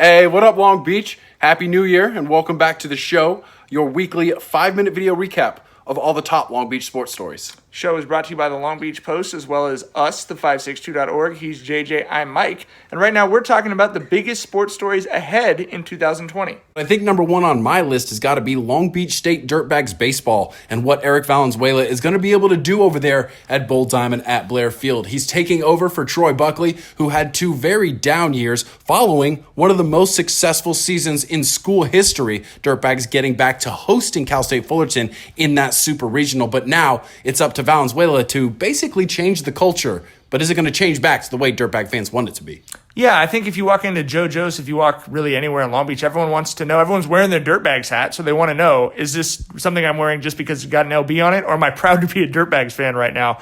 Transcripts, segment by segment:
Hey, what up, Long Beach? Happy New Year and welcome back to the show, your weekly 5-minute video recap of all the top Long Beach sports stories. Show is brought to you by the Long Beach Post as well as us, the 562.org. He's JJ, I'm Mike. And right now we're talking about the biggest sports stories ahead in 2020. I think number one on my list has got to be Long Beach State Dirtbags baseball and what Eric Valenzuela is going to be able to do over there at Bull Diamond at Blair Field. He's taking over for Troy Buckley, who had 2 very down years following one of the most successful seasons in school history. Dirtbags getting back to hosting Cal State Fullerton in that super regional, but now it's up to Valenzuela to basically change the culture. But is it going to change back to the way Dirtbag fans want it to be? Yeah, I think if you walk into JoJo's, if you walk really anywhere in Long Beach, everyone wants to know, everyone's wearing their Dirtbags hat, so they want to know, is this something I'm wearing just because it's got an LB on it, or am I proud to be a Dirtbags fan right now?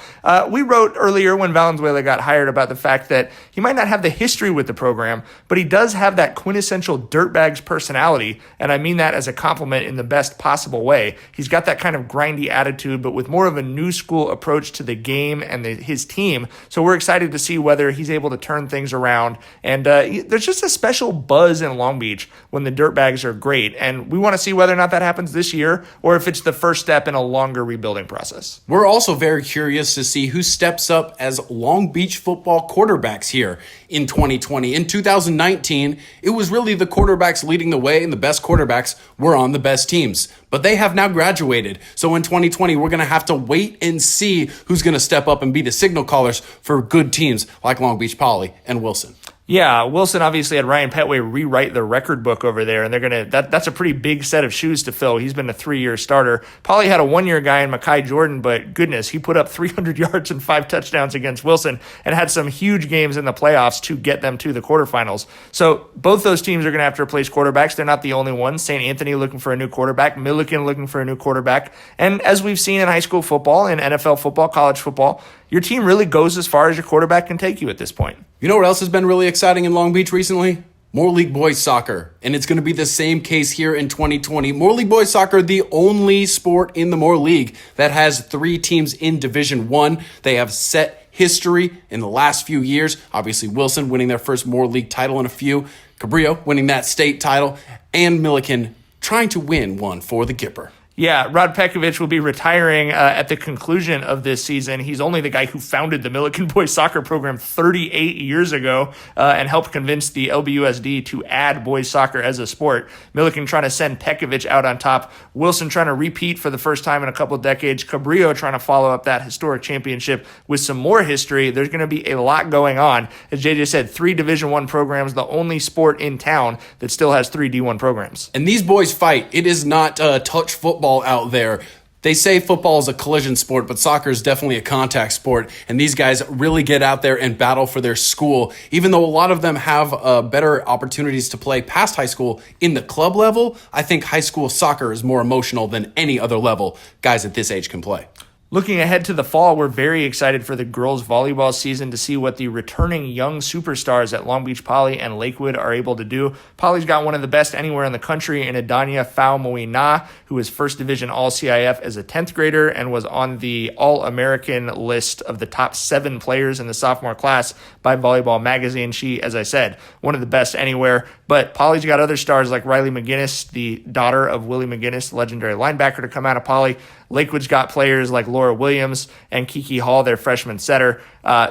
We wrote earlier when Valenzuela got hired about the fact that he might not have the history with the program, but he does have that quintessential Dirtbags personality, and I mean that as a compliment in the best possible way. He's got that kind of grindy attitude, but with more of a new school approach to the game and his team, so we're excited to see whether he's able to turn things around. And there's just a special buzz in Long Beach when the Dirtbags are great. And we want to see whether or not that happens this year or if it's the first step in a longer rebuilding process. We're also very curious to see who steps up as Long Beach football quarterbacks here in 2020. In 2019, it was really the quarterbacks leading the way, and the best quarterbacks were on the best teams. But they have now graduated. So in 2020, we're going to have to wait and see who's going to step up and be the signal callers for good teams like Long Beach Poly and Wilson. Yeah, Wilson obviously had Ryan Petway rewrite the record book over there, and they're gonna that's a pretty big set of shoes to fill. He's been a 3-year starter. Poly had a 1-year guy in Mekhi Jordan, but goodness, he put up 300 yards and 5 touchdowns against Wilson and had some huge games in the playoffs to get them to the quarterfinals. So both those teams are gonna have to replace quarterbacks. They're not the only ones. St. Anthony looking for a new quarterback, Milliken looking for a new quarterback, and as we've seen in high school football, in NFL football, college football, your team really goes as far as your quarterback can take you at this point. You know what else has been really exciting in Long Beach recently? More League Boys Soccer. And it's going to be the same case here in 2020. More League Boys Soccer, the only sport in the More League that has 3 teams in Division 1. They have set history in the last few years. Obviously, Wilson winning their first More League title in a few. Cabrillo winning that state title. And Milliken trying to win one for the Gipper. Yeah, Rod Pekovic will be retiring at the conclusion of this season. He's only the guy who founded the Milliken boys soccer program 38 years ago and helped convince the LBUSD to add boys soccer as a sport. Milliken trying to send Pekovic out on top. Wilson trying to repeat for the first time in a couple of decades. Cabrillo trying to follow up that historic championship with some more history. There's going to be a lot going on. As JJ said, 3 Division I programs, the only sport in town that still has 3 D1 programs. And these boys fight. It is not touch football out there. They say football is a collision sport, but soccer is definitely a contact sport, and these guys really get out there and battle for their school. Even though a lot of them have better opportunities to play past high school in the club level, I think high school soccer is more emotional than any other level guys at this age can play. Looking ahead to the fall, we're very excited for the girls' volleyball season to see what the returning young superstars at Long Beach Poly and Lakewood are able to do. Poly's got one of the best anywhere in the country in Adania Fau-Moina, who was First Division All-CIF as a 10th grader and was on the All-American list of the top 7 players in the sophomore class by Volleyball Magazine. She, as I said, one of the best anywhere. But Poly's got other stars like Riley McGinnis, the daughter of Willie McGinnis, legendary linebacker, to come out of Poly. Lakewood's got players like Laura Williams and Kiki Hall, their freshman setter.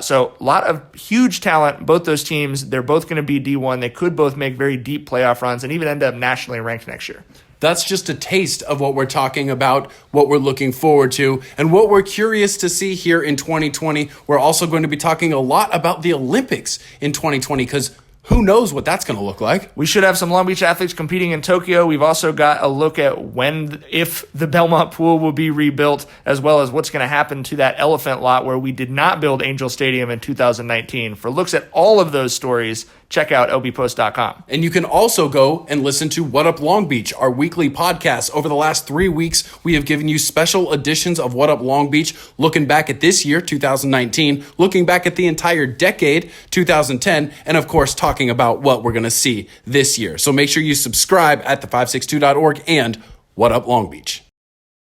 So a lot of huge talent, both those teams. They're both going to be D1. They could both make very deep playoff runs and even end up nationally ranked next year. That's just a taste of what we're talking about, what we're looking forward to, and what we're curious to see here in 2020. We're also going to be talking a lot about the Olympics in 2020 because who knows what that's going to look like. We should have some Long Beach athletes competing in Tokyo. We've also got a look at if the Belmont Pool will be rebuilt, as well as what's going to happen to that elephant lot where we did not build Angel Stadium in 2019. For looks at all of those stories, check out lbpost.com. And you can also go and listen to What Up Long Beach, our weekly podcast. Over the last 3 weeks, we have given you special editions of What Up Long Beach, looking back at this year, 2019, looking back at the entire decade, 2010, and of course, talking about what we're going to see this year. So make sure you subscribe at the562.org and What Up Long Beach.